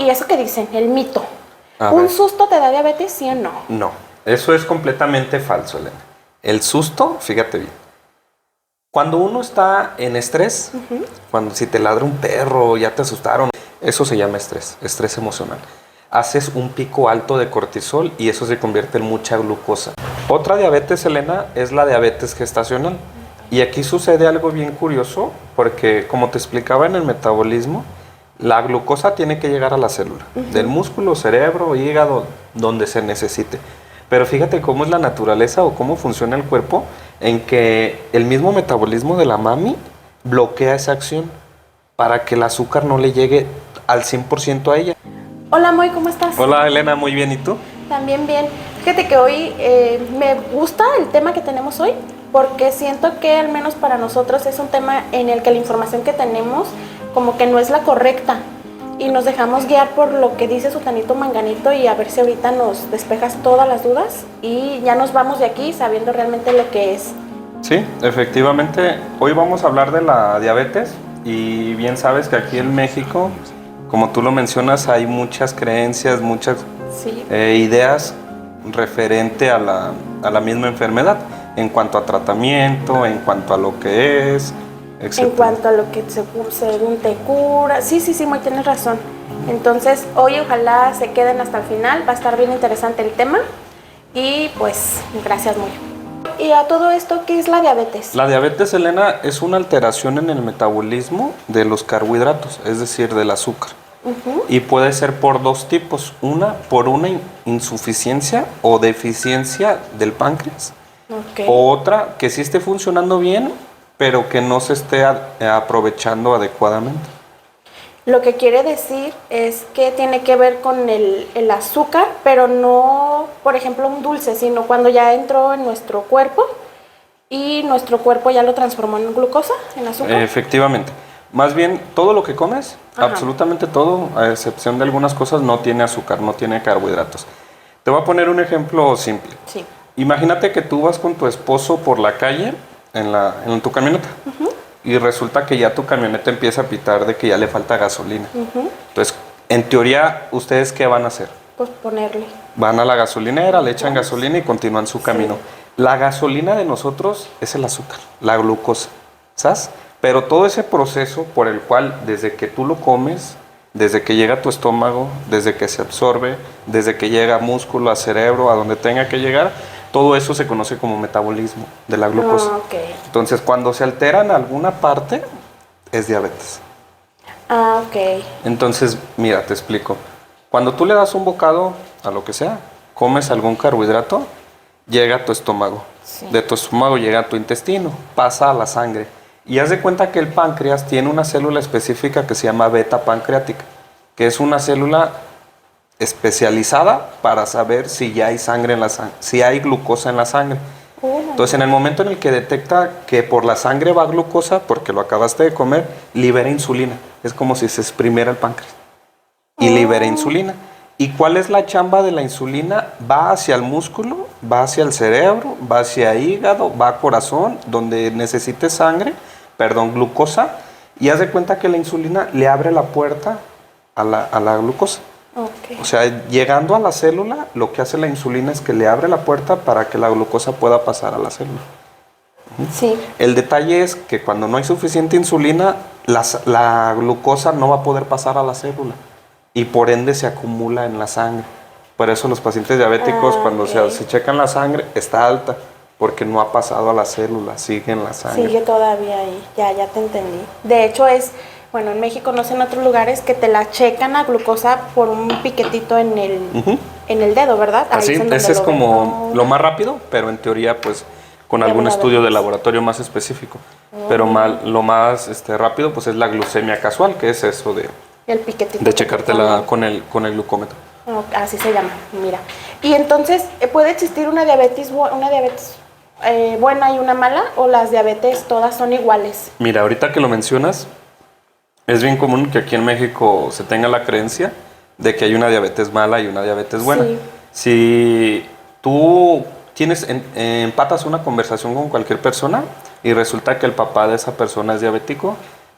¿Y eso qué dicen? El mito. A ¿Un ver. susto te da diabetes, sí o no? No, eso es completamente falso, Elena. El susto, fíjate bien. Cuando uno está en estrés, cuando si te ladra un perro, ya te asustaron, eso se llama estrés, estrés emocional. Haces un pico alto de cortisol y eso se convierte en mucha glucosa. Otra diabetes, Elena, es la diabetes gestacional. Y aquí sucede algo bien curioso, porque como te explicaba en el metabolismo, la glucosa tiene que llegar a la célula, del músculo, cerebro, hígado, donde se necesite. Pero fíjate cómo es la naturaleza o cómo funciona el cuerpo, en que el mismo metabolismo de la mami bloquea esa acción para que el azúcar no le llegue al 100% a ella. Hola, Moy, ¿cómo estás? Hola Elena, muy bien, ¿y tú? También bien. Fíjate que hoy me gusta el tema que tenemos hoy, porque siento que al menos para nosotros es un tema en el que la información que tenemos como que no es la correcta y nos dejamos guiar por lo que dice Sutanito Manganito y a ver si ahorita nos despejas todas las dudas y ya nos vamos de aquí sabiendo realmente lo que es. Sí, efectivamente, hoy vamos a hablar de la diabetes y bien sabes que aquí en México, como tú lo mencionas, hay muchas creencias, muchas Sí. ideas referente a la misma enfermedad, en cuanto a tratamiento, en cuanto a lo que es, etc. En cuanto a lo que según te cura. Sí, Moy, tienes razón. Entonces, hoy ojalá se queden hasta el final. Va a estar bien interesante el tema. Y pues, gracias, Moy. Y a todo esto, ¿qué es la diabetes? La diabetes, Elena, es una alteración en el metabolismo de los carbohidratos, es decir, del azúcar. Y puede ser por dos tipos. Una, por una insuficiencia o deficiencia del páncreas. Ok. O otra, que sí esté funcionando bien, pero que no se esté aprovechando adecuadamente. Lo que quiere decir es que tiene que ver con el azúcar, pero no, por ejemplo, un dulce, sino cuando ya entró en nuestro cuerpo y nuestro cuerpo ya lo transformó en glucosa, en azúcar. Efectivamente. Más bien, todo lo que comes, Ajá. absolutamente todo, a excepción de algunas cosas, no tiene azúcar, no tiene carbohidratos. Te voy a poner un ejemplo simple. Sí. Imagínate que tú vas con tu esposo por la calle en tu camioneta y resulta que ya tu camioneta empieza a pitar de que ya le falta gasolina. Entonces, en teoría, ¿ustedes qué van a hacer? Pues ponerle. Van a la gasolinera, le echan gasolina y continúan su camino. La gasolina de nosotros es el azúcar, la glucosa, ¿sabes? Pero todo ese proceso por el cual desde que tú lo comes, desde que llega a tu estómago, desde que se absorbe, desde que llega a músculo, a cerebro, a donde tenga que llegar, todo eso se conoce como metabolismo de la glucosa. Ah, ok. Entonces, cuando se altera en alguna parte, es diabetes. Ah, ok. Entonces, mira, te explico. Cuando tú le das un bocado a lo que sea, comes algún carbohidrato, llega a tu estómago. Sí. De tu estómago llega a tu intestino, pasa a la sangre. Y haz de cuenta que el páncreas tiene una célula específica que se llama beta pancreática, que es una célula especializada para saber si ya hay sangre en la sangre, si hay glucosa en la sangre. Entonces, en el momento en el que detecta que por la sangre va glucosa, porque lo acabaste de comer, libera insulina. Es como si se exprimiera el páncreas y libera insulina. ¿Y cuál es la chamba de la insulina? Va hacia el músculo, va hacia el cerebro, va hacia el hígado, va a corazón, donde necesite glucosa, y haz de cuenta que la insulina le abre la puerta a la glucosa. Ok. O sea, llegando a la célula, lo que hace la insulina es que le abre la puerta para que la glucosa pueda pasar a la célula. Sí. El detalle es que cuando no hay suficiente insulina, la glucosa no va a poder pasar a la célula y por ende se acumula en la sangre. Por eso los pacientes diabéticos, cuando se checan la sangre, está alta, porque no ha pasado a la célula, sigue en la sangre. Sigue todavía ahí, ya te entendí. De hecho bueno, en México, no sé en otros lugares, que te la checan a glucosa por un piquetito en el dedo, ¿verdad? Ahí Así, es en donde ese es lo como ven. lo más rápido, pero en teoría, pues, con Ya algún una estudio vez de más. laboratorio más específico. Pero lo más rápido, pues, es la glucemia casual, que es eso El piquetito. de que te checártela ponen. con el glucómetro. Así se llama, mira. Y entonces, ¿puede existir una diabetes buena y una mala? ¿O las diabetes todas son iguales? Mira, ahorita que lo mencionas, es bien común que aquí en México se tenga la creencia de que hay una diabetes mala y una diabetes buena. Sí. Si tú empatas una conversación con cualquier persona y resulta que el papá de esa persona es diabético,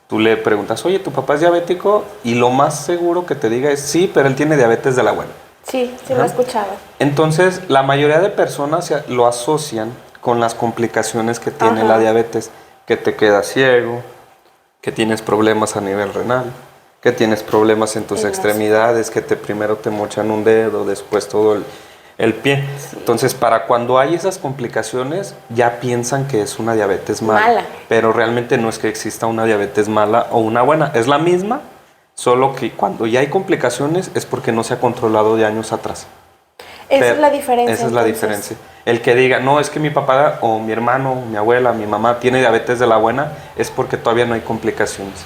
Tú le preguntas, oye, ¿tu papá es diabético? Y lo más seguro que te diga es sí, pero él tiene diabetes de la buena. Sí, sí lo he escuchado. Entonces, la mayoría de personas lo asocian con las complicaciones que tiene Ajá. la diabetes, que te quedas ciego, que tienes problemas a nivel renal, que tienes problemas en tus En las- extremidades, que primero te mochan un dedo, después todo el pie. Sí. Entonces, para cuando hay esas complicaciones, ya piensan que es una diabetes mala. Pero realmente no es que exista una diabetes mala o una buena. Es la misma, solo que cuando ya hay complicaciones es porque no se ha controlado de años atrás. Esa es la diferencia. Esa es la entonces. diferencia. El que diga, no, es que mi papá o mi hermano, mi abuela, mi mamá tiene diabetes de la buena, es porque todavía no hay complicaciones.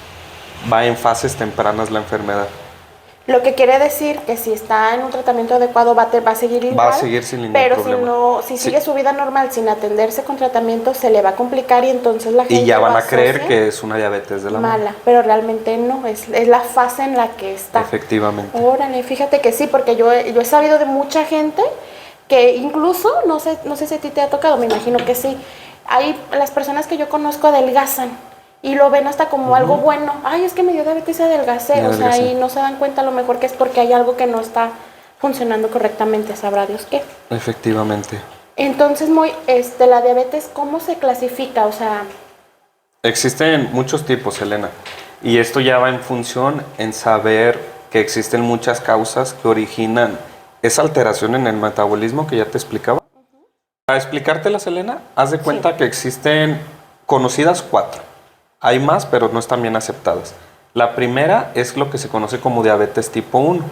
Va en fases tempranas la enfermedad. Lo que quiere decir que si está en un tratamiento adecuado va a seguir igual. Va a seguir sin ningún pero problema. si sigue su vida normal sin atenderse con tratamiento, se le va a complicar y entonces la gente Y ya van lo a creer asocia que es una diabetes de la buena. mala, pero realmente no, es la fase en la que está. Efectivamente. Órale, fíjate que sí, porque yo he sabido de mucha gente que incluso, no sé si a ti te ha tocado, me imagino que sí, hay las personas que yo conozco adelgazan y lo ven hasta como algo bueno. Ay, es que me dio diabetes y adelgacé. O sea, y no se dan cuenta a lo mejor que es porque hay algo que no está funcionando correctamente, sabrá Dios qué. Efectivamente. Entonces, la diabetes, ¿cómo se clasifica? O sea, Existen muchos tipos, Elena. Y esto ya va en función en saber que existen muchas causas que originan esa alteración en el metabolismo que ya te explicaba. Para explicártelas, Elena, haz de cuenta que existen conocidas 4. Hay más, pero no están bien aceptadas. La primera es lo que se conoce como diabetes tipo 1.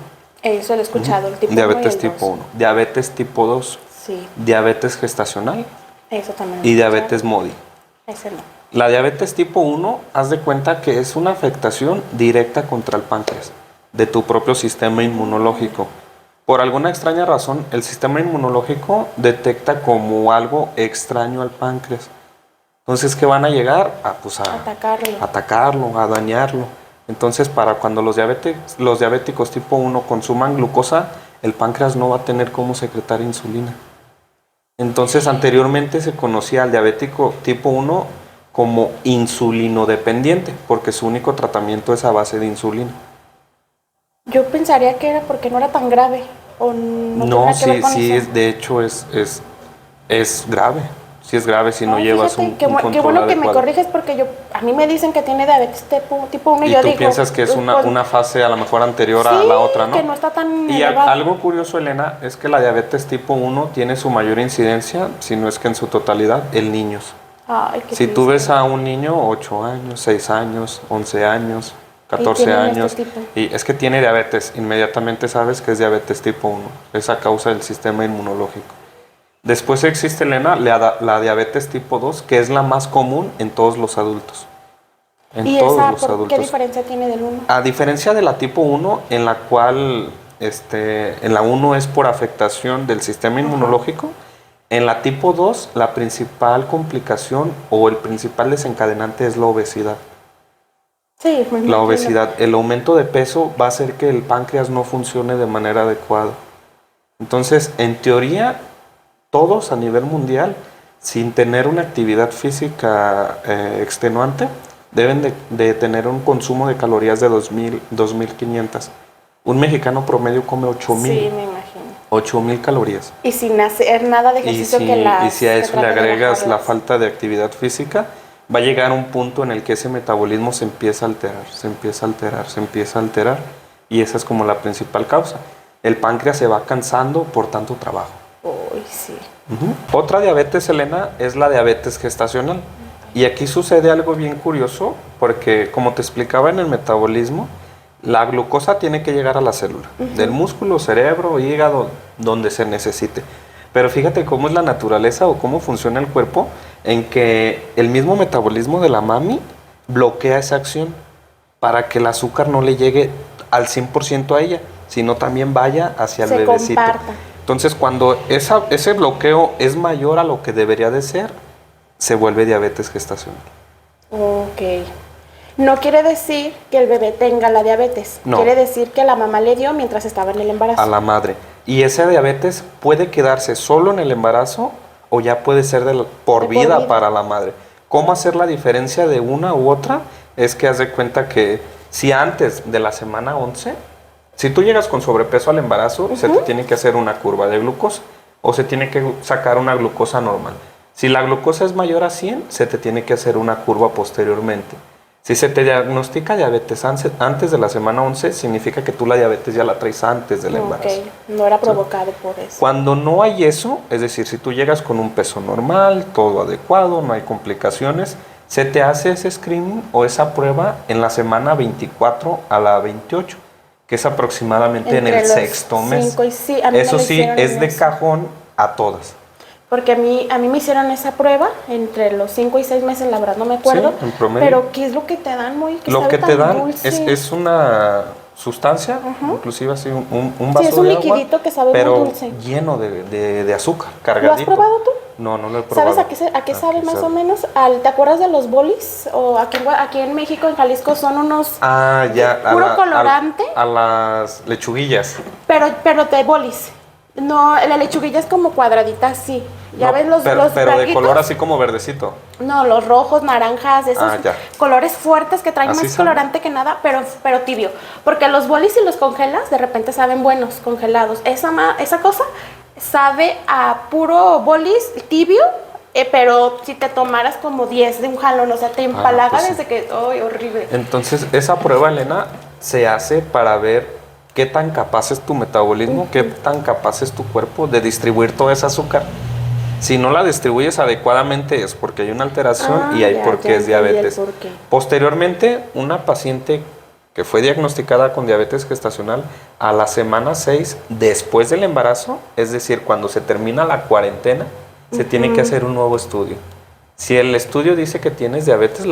eso lo he escuchado, el tipo Diabetes 1 y el tipo 2. 1. Diabetes tipo 2. Sí, Diabetes gestacional eso también. y diabetes MODY. Ese no. La diabetes tipo 1, haz de cuenta que es una afectación directa contra el páncreas de tu propio sistema inmunológico. Por alguna extraña razón, el sistema inmunológico detecta como algo extraño al páncreas. Entonces, ¿qué van a llegar? A atacarlo, a dañarlo. Entonces, para cuando los diabéticos tipo 1 consuman glucosa, el páncreas no va a tener cómo secretar insulina. Entonces, anteriormente se conocía al diabético tipo 1 como insulinodependiente, porque su único tratamiento es a base de insulina. Yo pensaría que era porque no era tan grave. O no No, tenía que ver con sí, eso. de hecho es grave. Sí es grave si no Ay, llevas fíjate, un qué control bueno que me adecuado. corriges porque a mí me dicen que tiene diabetes tipo 1 y Y yo tú digo... piensas que es una fase a lo mejor anterior a sí, la otra, ¿no? que no está tan Y elevado. algo curioso, Elena, es que la diabetes tipo 1 tiene su mayor incidencia, si no es que en su totalidad, en niños. Ay, qué Si tú triste. ves a un niño 8 años, 6 años, 11 años, 14 tienen años, este tipo. y es que tiene diabetes, inmediatamente sabes que es diabetes tipo 1, es a causa del sistema inmunológico. Después existe, Elena, la diabetes tipo 2, que es la más común en todos los adultos. ¿Y esa qué diferencia tiene del 1? A diferencia de la tipo 1, en la cual en la 1 es por afectación del sistema inmunológico, en la tipo 2 la principal complicación o el principal desencadenante es la obesidad. Sí, me La imagino. obesidad, el aumento de peso va a hacer que el páncreas no funcione de manera adecuada. Entonces, en teoría, todos a nivel mundial, sin tener una actividad física extenuante, deben de tener un consumo de calorías de 2.500. Un mexicano promedio come 8.000. Sí, me imagino. 8.000 calorías. Y sin hacer nada de Y ejercicio si a eso le agregas la bajarlas. falta de actividad física, va a llegar un punto en el que ese metabolismo se empieza a alterar, se empieza a alterar, se empieza a alterar, y esa es como la principal causa. El páncreas se va cansando por tanto trabajo. Uy, sí. Otra diabetes, Elena, es la diabetes gestacional. Y aquí sucede algo bien curioso, porque como te explicaba en el metabolismo, la glucosa tiene que llegar a la célula, del músculo, cerebro, hígado, donde se necesite. Pero fíjate cómo es la naturaleza o cómo funciona el cuerpo, en que el mismo metabolismo de la mami bloquea esa acción para que el azúcar no le llegue al 100% a ella, sino también vaya hacia el bebecito. Comparta. Entonces, cuando ese bloqueo es mayor a lo que debería de ser, se vuelve diabetes gestacional. Ok. No quiere decir que el bebé tenga la diabetes. No. Quiere decir que la mamá le dio mientras estaba en el embarazo. A la madre. Y esa diabetes puede quedarse solo en el embarazo o ya puede ser por vida para la madre. ¿Cómo hacer la diferencia de una u otra? es que haz de cuenta que si antes de la semana 11, si tú llegas con sobrepeso al embarazo, se te tiene que hacer una curva de glucosa o se tiene que sacar una glucosa normal. Si la glucosa es mayor a 100, se te tiene que hacer una curva posteriormente. Si se te diagnostica diabetes antes de la semana 11, significa que tú la diabetes ya la traes antes del embarazo. Ok, no era provocado por eso. Cuando no hay eso, es decir, si tú llegas con un peso normal, todo adecuado, no hay complicaciones, se te hace ese screening o esa prueba en la semana 24 a la 28, que es aproximadamente en el sexto mes. Eso sí, es de cajón a todas. Porque a mí me hicieron esa prueba entre los 5 y 6 meses, la verdad no me acuerdo. Sí, en promedio. Pero ¿qué es lo que te dan, muy? Lo que te dan es una sustancia, inclusive así un vaso sí, es un de agua, liquidito que sabe pero muy dulce. lleno de azúcar, cargadito. ¿Lo has probado tú? No, no lo he probado. ¿Sabes a qué sabe más o menos? ¿Te acuerdas de los bolis? O aquí en México, en Jalisco, son unos puro colorante. A las lechuguillas. Pero de bolis. No, la lechuguilla es como cuadradita así. ¿Ya No, ves los pero de braguitos? color así como verdecito. No, los rojos, naranjas, esos ya. colores fuertes que traen Así más son. colorante que nada, pero tibio. Porque los bolis, si los congelas, de repente saben buenos, congelados. Esa cosa sabe a puro bolis tibio, pero si te tomaras como 10 de un jalón, o sea, te empalaga pues sí. desde que... ¡Ay, horrible! Entonces, esa prueba, Elena, se hace para ver qué tan capaz es tu metabolismo, qué tan capaz es tu cuerpo de distribuir toda esa azúcar. Si no la distribuyes adecuadamente es porque hay una alteración y hay porque es diabetes. Posteriormente, una paciente que fue diagnosticada con diabetes gestacional a la semana 6 después del embarazo, es decir, cuando se termina la cuarentena, se tiene que hacer un nuevo estudio. Si el estudio dice que tienes diabetes,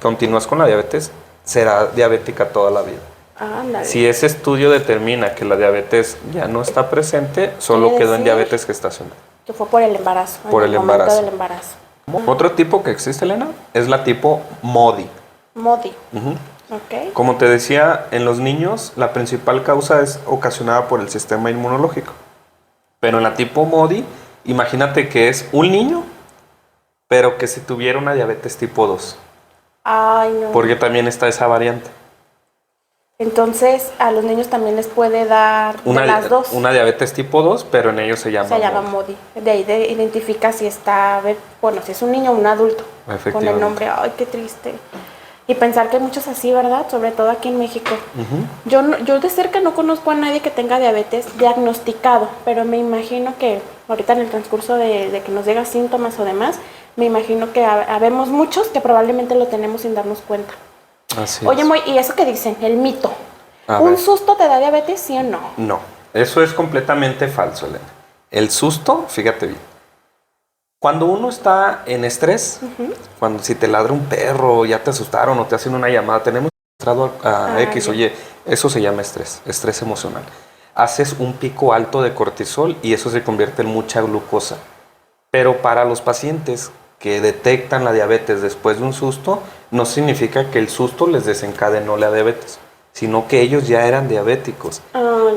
continúas con la diabetes, será diabética toda la vida. Si ese estudio determina que la diabetes ya no está presente, solo quedó en diabetes gestacional. Que fue por el embarazo. Por el embarazo. Del embarazo. Otro tipo que existe, Elena, es la tipo MODY. MODY. Okay. Como te decía, en los niños la principal causa es ocasionada por el sistema inmunológico. Pero en la tipo MODY, imagínate que es un niño, pero que si tuviera una diabetes tipo 2. Ay, no. Porque también está esa variante. Entonces, a los niños también les puede dar las dos. Una diabetes tipo 2, pero en ellos se llama MODY. De ahí identifica si está, bueno, si es un niño o un adulto. Con el nombre. Ay, qué triste. Y pensar que hay muchos así, ¿verdad? Sobre todo aquí en México. Yo de cerca no conozco a nadie que tenga diabetes diagnosticado, pero me imagino que ahorita en el transcurso de que nos llega síntomas o demás, me imagino que habemos muchos que probablemente lo tenemos sin darnos cuenta. Así Oye, es. Moy, ¿y eso que dicen? El mito. ¿Un susto te da diabetes, sí o no? No, eso es completamente falso, Elena. El susto, fíjate bien. Cuando uno está en estrés, cuando si te ladra un perro, ya te asustaron o te hacen una llamada, tenemos registrado a X, oye, eso se llama estrés emocional. Haces un pico alto de cortisol y eso se convierte en mucha glucosa. Pero para los pacientes que detectan la diabetes después de un susto, no significa que el susto les desencadenó la diabetes, sino que ellos ya eran diabéticos,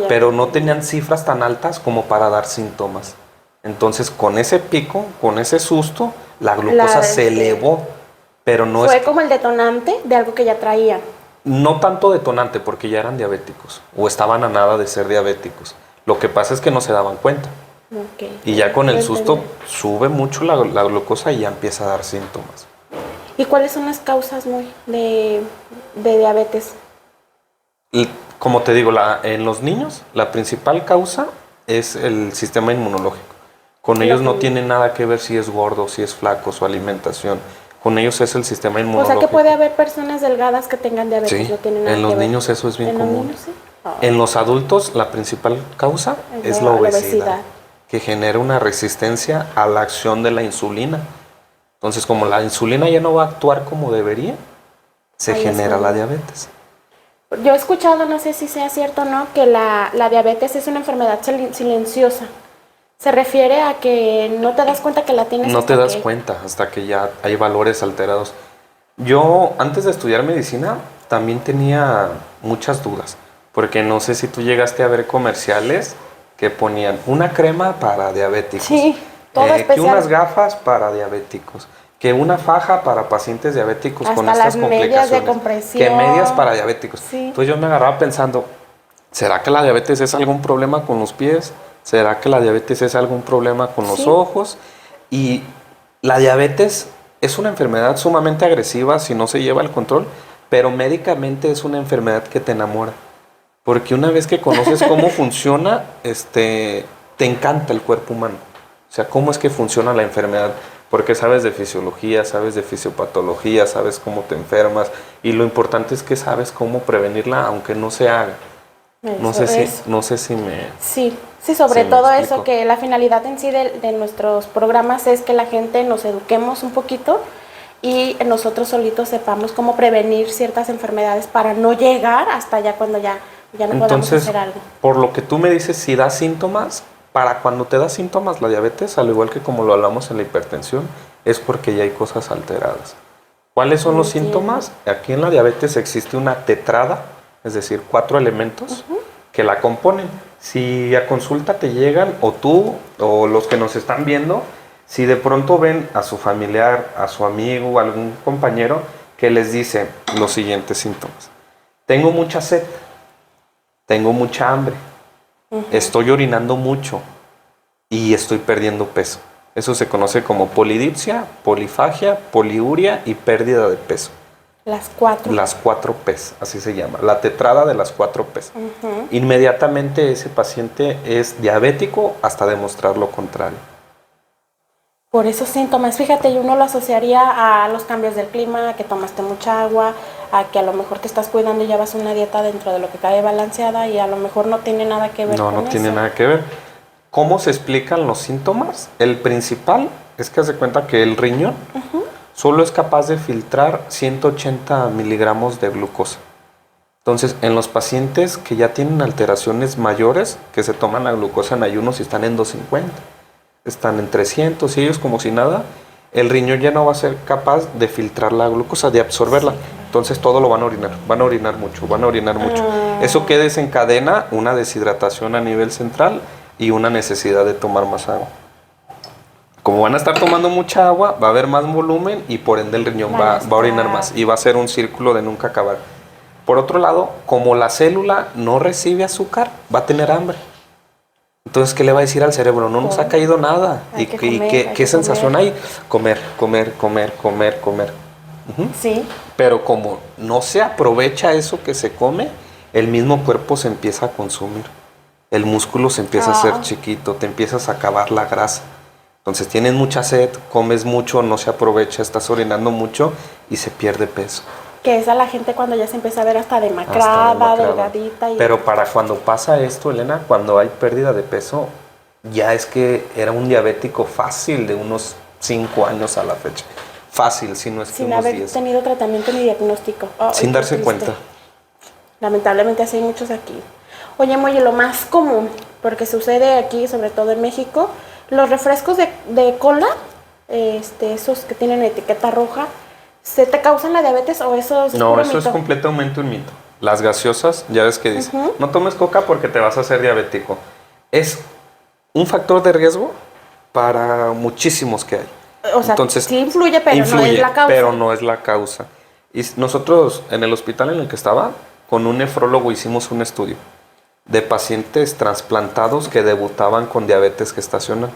pero no tenían cifras tan altas como para dar síntomas. Entonces, con ese pico, con ese susto, la glucosa se elevó, pero no fue como el detonante de algo que ya traían. No tanto detonante, porque ya eran diabéticos, o estaban a nada de ser diabéticos. Lo que pasa es que no se daban cuenta. Y ya con el susto sube mucho la glucosa y ya empieza a dar síntomas. ¿Y cuáles son las causas de diabetes? Como te digo, en los niños la principal causa es el sistema inmunológico. Con ellos no tiene nada que ver si es gordo, si es flaco, su alimentación. Con ellos es el sistema inmunológico. O sea que puede haber personas delgadas que tengan diabetes. Sí, no tiene nada en los niños eso es bien común. Niños, sí. En los adultos la principal causa es la obesidad, que genera una resistencia a la acción de la insulina. Entonces, como la insulina ya no va a actuar como debería, se genera la diabetes. Yo he escuchado, no sé si sea cierto o no, que la diabetes es una enfermedad silenciosa. Se refiere a que no te das cuenta que la tienes. No te das cuenta hasta que ya hay valores alterados. Yo, antes de estudiar medicina, también tenía muchas dudas, porque no sé si tú llegaste a ver comerciales que ponían una crema para diabéticos. Sí, todo especial. Que unas gafas para diabéticos, que una faja para pacientes diabéticos Hasta con estas las medias de complicaciones, compresión. que medias para diabéticos. Sí. Entonces yo me agarraba pensando, ¿será que la diabetes es algún problema con los pies? ¿Será que la diabetes es algún problema con los Sí. ojos? Y la diabetes es una enfermedad sumamente agresiva si no se lleva el control, pero médicamente es una enfermedad que te enamora. Porque una vez que conoces cómo funciona, te encanta el cuerpo humano. O sea, cómo es que funciona la enfermedad. Porque sabes de fisiología, sabes de fisiopatología, sabes cómo te enfermas. Y lo importante es que sabes cómo prevenirla, aunque no se haga. No sé si me... Sí, sobre me todo explico. eso, que la finalidad en sí de nuestros programas es que la gente nos eduquemos un poquito y nosotros solitos sepamos cómo prevenir ciertas enfermedades para no llegar hasta allá cuando ya no podamos Entonces, hacer algo. por lo que tú me dices, si da síntomas, para cuando te da síntomas la diabetes, al igual que como lo hablamos en la hipertensión, es porque ya hay cosas alteradas. ¿Cuáles son los Entiendo. síntomas? Aquí en la diabetes existe una tetrada, es decir, 4 elementos que la componen. Si a consulta te llegan, o tú, o los que nos están viendo, si de pronto ven a su familiar, a su amigo, a algún compañero que les dice los siguientes síntomas. Tengo mucha sed, tengo mucha hambre, estoy orinando mucho y estoy perdiendo peso. Eso se conoce como polidipsia, polifagia, poliuria y pérdida de peso. Las 4. Las 4 P's, así se llama, la tetrada de las 4 P's. Inmediatamente ese paciente es diabético hasta demostrar lo contrario. Por esos síntomas, fíjate, uno lo asociaría a los cambios del clima, a que tomaste mucha agua, a que a lo mejor te estás cuidando y llevas una dieta dentro de lo que cabe balanceada y a lo mejor no tiene nada que ver con eso. No tiene nada que ver. ¿Cómo se explican los síntomas? El principal es que hace cuenta que el riñón solo es capaz de filtrar 180 miligramos de glucosa. Entonces, en los pacientes que ya tienen alteraciones mayores, que se toman la glucosa en ayunos y están en 250, están en 300 y ellos como si nada, el riñón ya no va a ser capaz de filtrar la glucosa, de absorberla. Entonces todo lo van a orinar mucho. Eso que desencadena una deshidratación a nivel central y una necesidad de tomar más agua. Como van a estar tomando mucha agua, va a haber más volumen y por ende el riñón va a orinar más y va a ser un círculo de nunca acabar. Por otro lado, como la célula no recibe azúcar, va a tener hambre. Entonces, ¿qué le va a decir al cerebro? No nos ha caído nada. Hay ¿Y que qué, comer, qué- hay qué que sensación comer. hay? Comer. Sí, Pero como no se aprovecha eso que se come, el mismo cuerpo se empieza a consumir. El músculo se empieza a hacer chiquito, te empiezas a acabar la grasa. Entonces tienes mucha sed, comes mucho, no se aprovecha, estás orinando mucho y se pierde peso. que es a la gente cuando ya se empieza a ver hasta demacrada, delgadita. Pero para cuando pasa esto, Elena, cuando hay pérdida de peso, ya es que era un diabético fácil de unos 5 años a la fecha. Fácil, si no es que sin unos haber 10. tenido tratamiento ni diagnóstico. Sin Qué darse triste. cuenta. Lamentablemente así hay muchos aquí. Oye, Moye, lo más común, porque sucede aquí, sobre todo en México, los refrescos de cola, esos que tienen etiqueta roja, ¿se te causan la diabetes o eso es No, puro eso es mito? completamente un mito. Las gaseosas, ya ves que dice, no tomes coca porque te vas a hacer diabético. Es un factor de riesgo para muchísimos que hay. O sea, Entonces, sí influye, pero no es la causa. pero no es la causa. Y nosotros, en el hospital en el que estaba, con un nefrólogo hicimos un estudio de pacientes trasplantados que debutaban con diabetes gestacional.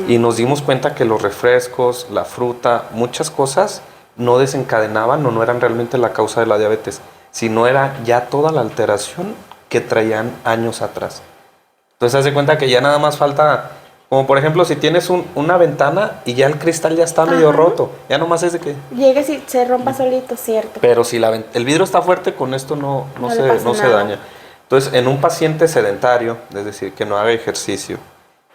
Y nos dimos cuenta que los refrescos, la fruta, muchas cosas no desencadenaban o no eran realmente la causa de la diabetes, sino era ya toda la alteración que traían años atrás. Entonces, haz de cuenta que ya nada más falta, como por ejemplo, si tienes una ventana y ya el cristal ya está medio roto, ya nomás es de que... Llegues y se rompa solito, cierto. Pero si el vidrio está fuerte, con esto no No le se, pasa no se nada. daña. Entonces, en un paciente sedentario, es decir, que no haga ejercicio,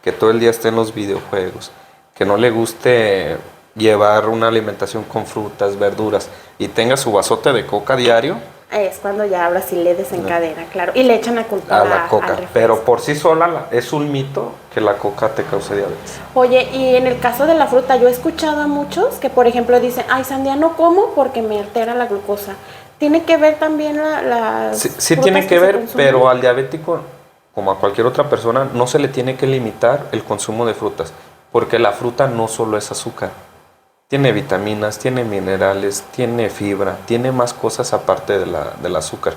que todo el día esté en los videojuegos, que no le guste llevar una alimentación con frutas, verduras y tenga su vasote de coca diario, Es cuando ya ahora sí le desencadena, claro. Y le echan la culpa a la coca. al refresco. Pero por sí sola es un mito que la coca te cause diabetes. Oye, y en el caso de la fruta, yo he escuchado a muchos que, por ejemplo, dicen, ay, sandía no como porque me altera la glucosa. ¿Tiene que ver también las Sí frutas tiene que se ver, consumen? pero al diabético, como a cualquier otra persona, no se le tiene que limitar el consumo de frutas, porque la fruta no solo es azúcar. Tiene vitaminas, tiene minerales, tiene fibra, tiene más cosas aparte del azúcar.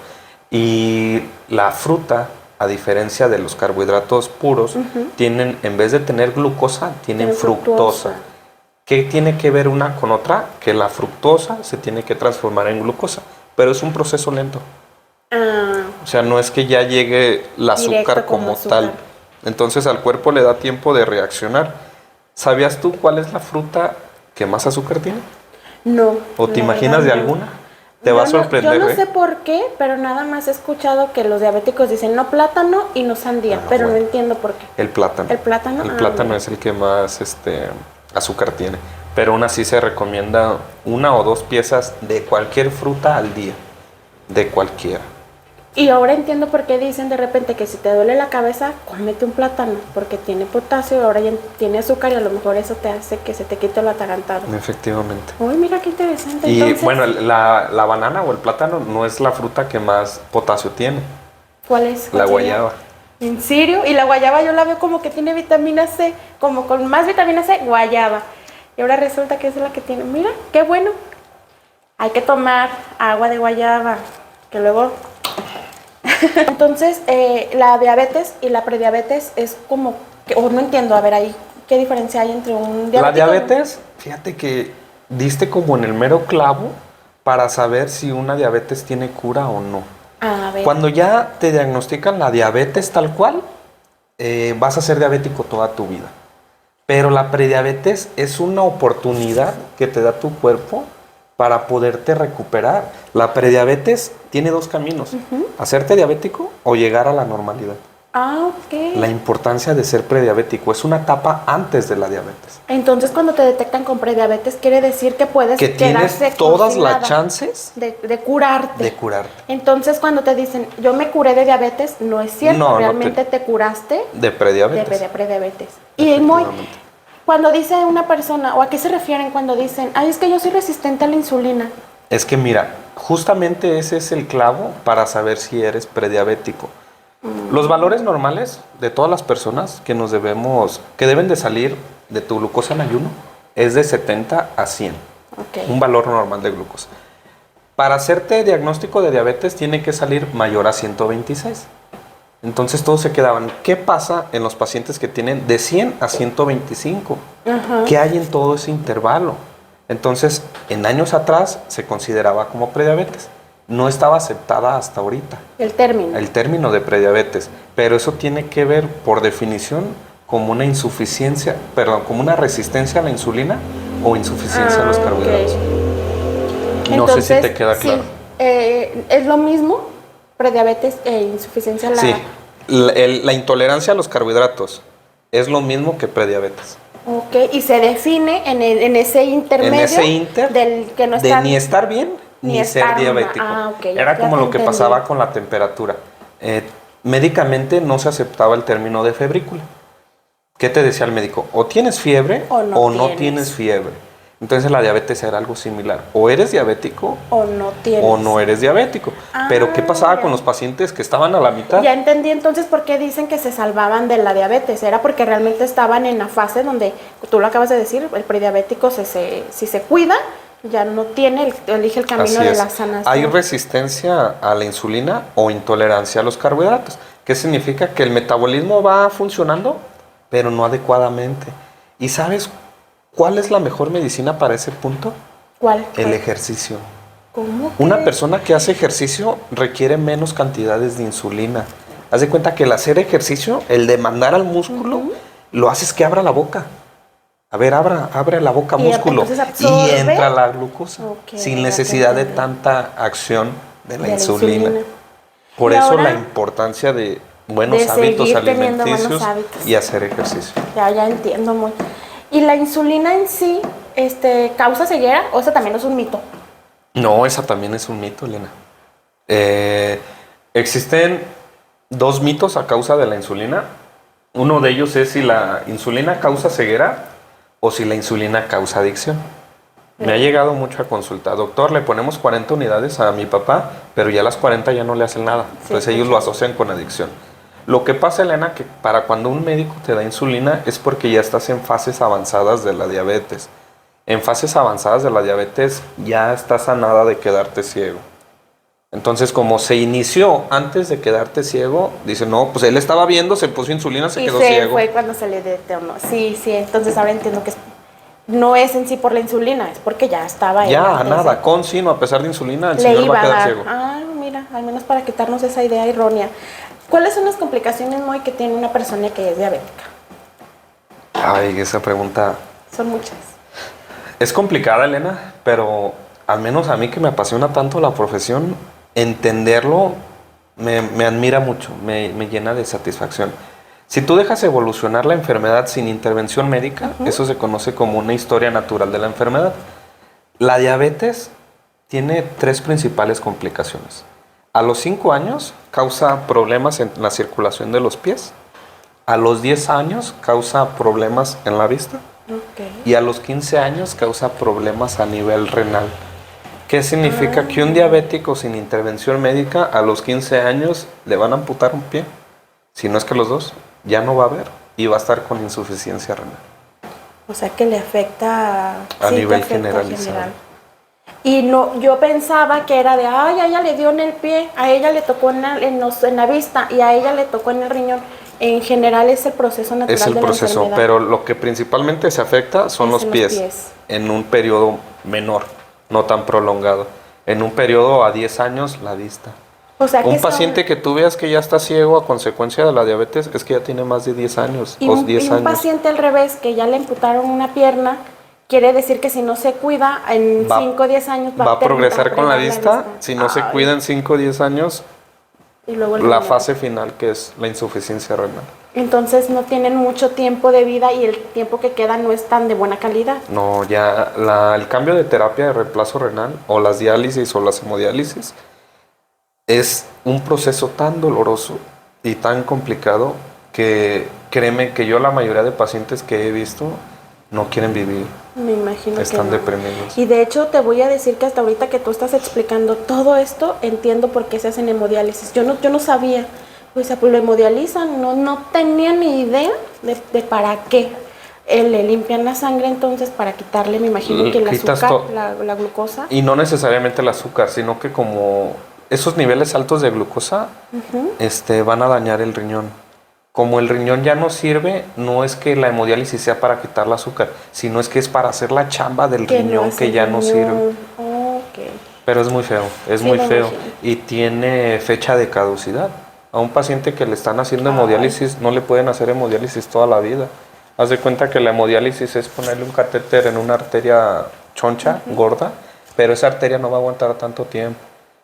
Y la fruta, a diferencia de los carbohidratos puros, tienen, en vez de tener glucosa, tienen fructosa. ¿Qué tiene que ver una con otra? Que la fructosa se tiene que transformar en glucosa, pero es un proceso lento. O sea, no es que ya llegue el azúcar como tal. Entonces al cuerpo le da tiempo de reaccionar. ¿Sabías tú cuál es la fruta que más azúcar tiene? No. ¿O te imaginas de alguna? Te va a sorprender. Yo no sé por qué, pero nada más he escuchado que los diabéticos dicen no plátano y no sandía, pero no entiendo por qué. El plátano. ¿El plátano? El plátano es el que más azúcar tiene. Pero aún así se recomienda 1 o 2 piezas de cualquier fruta al día. De cualquiera. Y ahora entiendo por qué dicen de repente que si te duele la cabeza, cómete un plátano, porque tiene potasio, ahora ya tiene azúcar y a lo mejor eso te hace que se te quite lo atarantado. Efectivamente. Uy, mira qué interesante. Y entonces, bueno, la banana o el plátano no es la fruta que más potasio tiene. ¿cuál es? La guayaba. ¿En serio? Y la guayaba yo la veo como que tiene vitamina C, como con más vitamina C, guayaba. Y ahora resulta que es la que tiene. Mira, qué bueno. Hay que tomar agua de guayaba, que luego... Entonces, la diabetes y la prediabetes es como, o no entiendo, a ver ahí, ¿qué diferencia hay entre un diabético? La diabetes, fíjate que diste como en el mero clavo para saber si una diabetes tiene cura o no. A ver. Cuando ya te diagnostican la diabetes tal cual, vas a ser diabético toda tu vida. Pero la prediabetes es una oportunidad que te da tu cuerpo para poderte recuperar. La prediabetes tiene 2 caminos, hacerte diabético o llegar a la normalidad. Ah, ok. La importancia de ser prediabético es una etapa antes de la diabetes. Entonces, cuando te detectan con prediabetes, quiere decir que puedes Que tienes todas las chances de curarte. de curarte. Entonces, cuando te dicen, yo me curé de diabetes, no es cierto, No, realmente te curaste de prediabetes. de prediabetes. Y cuando dice una persona, o a qué se refieren cuando dicen, ay, es que yo soy resistente a la insulina. Es que mira, justamente ese es el clavo para saber si eres prediabético. Los valores normales de todas las personas que deben de salir de tu glucosa en ayuno es de 70 a 100. Okay. Un valor normal de glucosa. Para hacerte diagnóstico de diabetes tiene que salir mayor a 126. Entonces todos se quedaban, ¿qué pasa en los pacientes que tienen de 100 a 125? ¿Qué hay en todo ese intervalo? Entonces, en años atrás se consideraba como prediabetes. No estaba aceptada hasta ahorita. El término de prediabetes. Pero eso tiene que ver, por definición, como una como una resistencia a la insulina o insuficiencia a los carbohidratos. Okay. No Entonces, sé si te queda claro. ¿Es lo mismo prediabetes e insuficiencia a la... Sí, la intolerancia a los carbohidratos es lo mismo que prediabetes. Ok, y se define en ese intermedio. En ese inter del que no está... de ni estar bien ni ser diabético. Okay, era como lo que pasaba con la temperatura. Médicamente no se aceptaba el término de febrícula. ¿Qué te decía el médico? O tienes fiebre o no tienes fiebre. Entonces la diabetes era algo similar. O eres diabético o no eres diabético. Pero ¿qué pasaba con los pacientes que estaban a la mitad? Ya entendí entonces por qué dicen que se salvaban de la diabetes. Era porque realmente estaban en la fase donde, tú lo acabas de decir, el prediabético si se cuida, ya no tiene, elige el camino de la sanación. Hay resistencia a la insulina o intolerancia a los carbohidratos. ¿Qué significa? Que el metabolismo va funcionando, pero no adecuadamente. ¿Y sabes cuál es la mejor medicina para ese punto? ¿Cuál? El ejercicio. ¿Cómo? Una persona que hace ejercicio requiere menos cantidades de insulina. Haz de cuenta que el hacer ejercicio, el demandar al músculo, lo haces que abra la boca. A ver, abre la boca, músculo. Y entra la glucosa. Sin necesidad de tanta acción de la insulina. Por eso la importancia de buenos hábitos alimenticios y hacer ejercicio. Ya entiendo muy. ¿Y la insulina en sí causa ceguera o esa también es un mito? No, esa también es un mito, Elena. Existen 2 mitos a causa de la insulina. Uno de ellos es si la insulina causa ceguera o si la insulina causa adicción. Me ha llegado mucho a consulta. Doctor, le ponemos 40 unidades a mi papá, pero ya las 40 ya no le hacen nada. Entonces ellos lo asocian con adicción. Lo que pasa, Elena, que para cuando un médico te da insulina es porque ya estás en fases avanzadas de la diabetes. En fases avanzadas de la diabetes ya estás a nada de quedarte ciego. Entonces, como se inició antes de quedarte ciego, dice, no, pues él estaba viendo, se puso insulina, se quedó ciego. Fue cuando se le detonó. Sí, entonces ahora entiendo que no es en sí por la insulina, es porque ya estaba ahí. Ya, nada, con sino a pesar de insulina, el le señor iba va a quedar dar. ciego. Ah, mira, al menos para quitarnos esa idea errónea. ¿Cuáles son las complicaciones, Moy, que tiene una persona que es diabética? Ay, esa pregunta Son muchas. es complicada, Elena, pero al menos a mí que me apasiona tanto la profesión, entenderlo me admira mucho, me llena de satisfacción. Si tú dejas evolucionar la enfermedad sin intervención médica, eso se conoce como una historia natural de la enfermedad. La diabetes tiene 3 principales complicaciones. A los 5 años causa problemas en la circulación de los pies. A los 10 años causa problemas en la vista. Okay. Y a los 15 años causa problemas a nivel renal. ¿Qué significa? Que un diabético sin intervención médica a los 15 años le van a amputar un pie. Si no es que los dos, ya no va a ver y va a estar con insuficiencia renal. O sea que le afecta a nivel generalizado. General. Y no, yo pensaba que era de, ay, a ella le dio en el pie, a ella le tocó en la vista y a ella le tocó en el riñón. En general es el proceso natural es el de proceso, la enfermedad. pero lo que principalmente se afecta son los pies en un periodo menor, no tan prolongado. En un periodo a 10 años, la vista. O sea, un paciente que tú veas que ya está ciego a consecuencia de la diabetes es que ya tiene más de 10 años. Y un paciente al revés que ya le amputaron una pierna, quiere decir que si no se cuida, en 5 o 10 años va a progresar con la vista. Si no se cuida en 5 o 10 años, y luego la fase final, que es la insuficiencia renal. Entonces no tienen mucho tiempo de vida y el tiempo que queda no es tan de buena calidad. No, ya el cambio de terapia de reemplazo renal o las diálisis o las hemodiálisis es un proceso tan doloroso y tan complicado que créeme que yo la mayoría de pacientes que he visto no quieren vivir. Me imagino Están que deprimidos. Y de hecho te voy a decir que hasta ahorita que tú estás explicando todo esto, entiendo por qué se hacen hemodiálisis. Yo no sabía. O sea, pues lo hemodializan, no tenía ni idea de para qué. Le limpian la sangre entonces para quitarle, me imagino que el azúcar, la glucosa. Y no necesariamente el azúcar, sino que como esos niveles altos de glucosa van a dañar el riñón. Como el riñón ya no sirve, no es que la hemodiálisis sea para quitar el azúcar, sino es que es para hacer la chamba del riñón que ya no sirve. Okay. Pero es muy feo, muy feo. Y tiene fecha de caducidad. A un paciente que le están haciendo hemodiálisis no le pueden hacer hemodiálisis toda la vida. Haz de cuenta que la hemodiálisis es ponerle un catéter en una arteria choncha, gorda, pero esa arteria no va a aguantar tanto tiempo.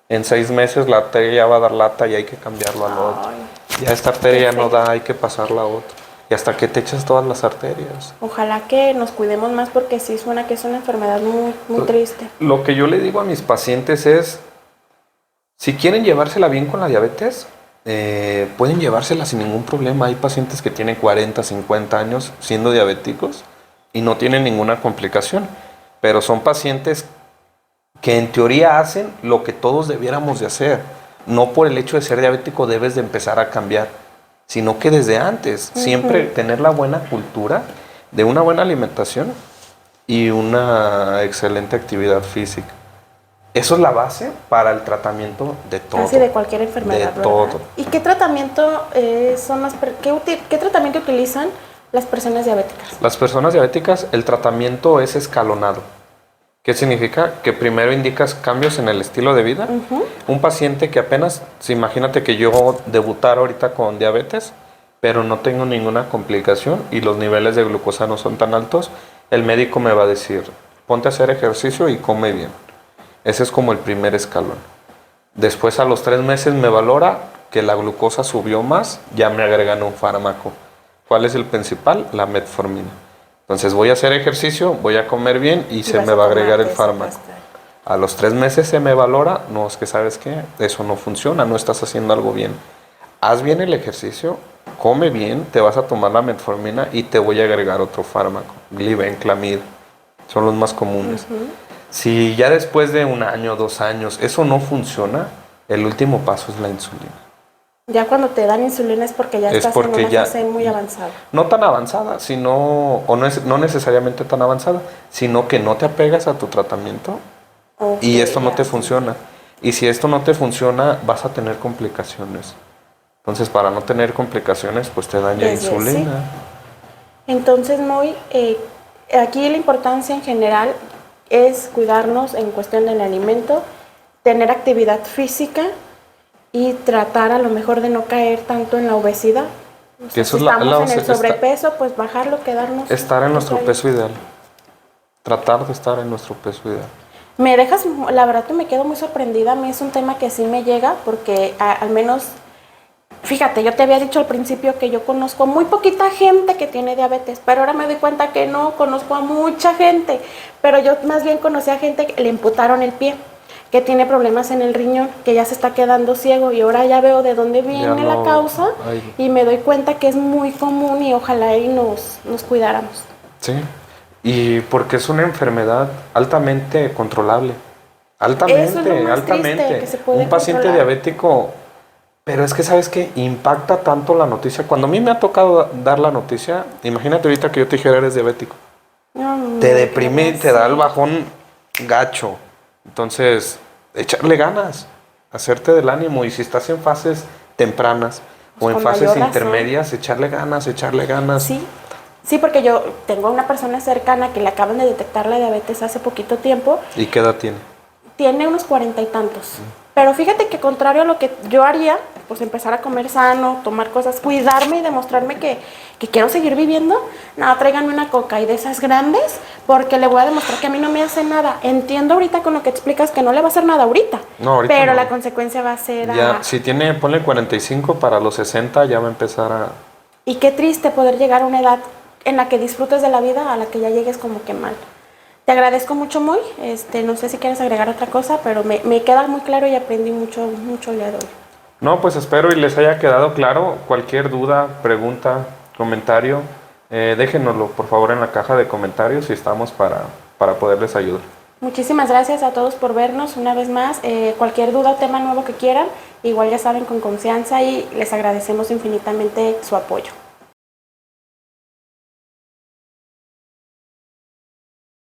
En 6 meses la arteria ya va a dar lata y hay que cambiarlo al otro. Ya esta arteria ya no da, hay que pasarla a otro. Y hasta que te echas todas las arterias. Ojalá que nos cuidemos más porque sí suena que es una enfermedad muy triste. Lo que yo le digo a mis pacientes es, si quieren llevársela bien con la diabetes, pueden llevársela sin ningún problema. Hay pacientes que tienen 40, 50 años siendo diabéticos y no tienen ninguna complicación. Pero son pacientes que en teoría hacen lo que todos debiéramos de hacer. No por el hecho de ser diabético debes de empezar a cambiar, sino que desde antes, siempre tener la buena cultura de una buena alimentación y una excelente actividad física. Eso es la base para el tratamiento de todo. Casi de cualquier enfermedad, de ¿verdad? todo. ¿Y qué tratamiento qué tratamiento utilizan las personas diabéticas? Las personas diabéticas, el tratamiento es escalonado. ¿Qué significa? Que primero indicas cambios en el estilo de vida. Un paciente que apenas, imagínate que yo debutara ahorita con diabetes, pero no tengo ninguna complicación y los niveles de glucosa no son tan altos, el médico me va a decir, ponte a hacer ejercicio y come bien. Ese es como el primer escalón. Después a los 3 meses me valora que la glucosa subió más, ya me agregan un fármaco. ¿Cuál es el principal? La metformina. Entonces voy a hacer ejercicio, voy a comer bien y se me va a agregar el fármaco. A los 3 meses se me valora, no, es que sabes qué, eso no funciona, no estás haciendo algo bien. Haz bien el ejercicio, come bien, te vas a tomar la metformina y te voy a agregar otro fármaco, glibenclamid, son los más comunes. Si ya después de 1 año, 2 años, eso no funciona, el último paso es la insulina. Ya cuando te dan insulina es porque ya Es estás porque en una ya- fase muy avanzada. No tan avanzada, sino, o no necesariamente tan avanzada, sino que no te apegas a tu tratamiento y Ok, esto no ya, te sí. funciona. Y si esto no te funciona, vas a tener complicaciones. Entonces, para no tener complicaciones, pues te dan ya Desde- sí. insulina. Entonces, aquí la importancia en general es cuidarnos en cuestión del alimento, tener actividad física y tratar a lo mejor de no caer tanto en la obesidad. O Que sea, eso si es estamos en el sobrepeso, pues bajarlo, quedarnos. estar en nuestro ahí. peso ideal. Tratar de estar en nuestro peso ideal. Me dejas, la verdad que me quedo muy sorprendida. A mí es un tema que sí me llega porque al menos, fíjate, yo te había dicho al principio que yo conozco muy poquita gente que tiene diabetes, pero ahora me doy cuenta que no, conozco a mucha gente, pero yo más bien conocí a gente que le amputaron el pie, que tiene problemas en el riñón, que ya se está quedando ciego y ahora ya veo de dónde viene la no- causa ay. y me doy cuenta que es muy común y ojalá ahí nos cuidáramos. Sí. Y porque es una enfermedad altamente controlable. Eso es lo más Altamente. triste, que se puede Un paciente controlar. diabético, pero es que sabes que impacta tanto la noticia. Cuando a mí me ha tocado dar la noticia, imagínate ahorita que yo te dijera eres diabético. No, Te no, deprime, no, te da sí. el bajón gacho. Entonces, echarle ganas, hacerte del ánimo. Y si estás en fases tempranas Pues o en con fases mayor razón. intermedias, echarle ganas, echarle ganas. Sí, sí, porque yo tengo una persona cercana que le acaban de detectar la diabetes hace poquito tiempo, ¿Y qué edad tiene? tiene unos 40 y tantos. Pero fíjate que contrario a lo que yo haría, pues empezar a comer sano, tomar cosas, cuidarme y demostrarme que quiero seguir viviendo, no, tráiganme una coca y de esas grandes, porque le voy a demostrar que a mí no me hace nada. Entiendo ahorita con lo que explicas que no le va a hacer nada ahorita, No, ahorita pero no. la consecuencia va a ser Ya, si tiene, ponle 45 para los 60, ya va a empezar a... Y qué triste poder llegar a una edad en la que disfrutes de la vida a la que ya llegues como que mal. Te agradezco mucho, Moy. No sé si quieres agregar otra cosa, pero me queda muy claro y aprendí mucho el día de hoy. No, pues espero y les haya quedado claro. Cualquier duda, pregunta, comentario, déjenoslo por favor en la caja de comentarios y estamos para poderles ayudar. Muchísimas gracias a todos por vernos una vez más. Cualquier duda o tema nuevo que quieran, igual ya saben, con confianza y les agradecemos infinitamente su apoyo.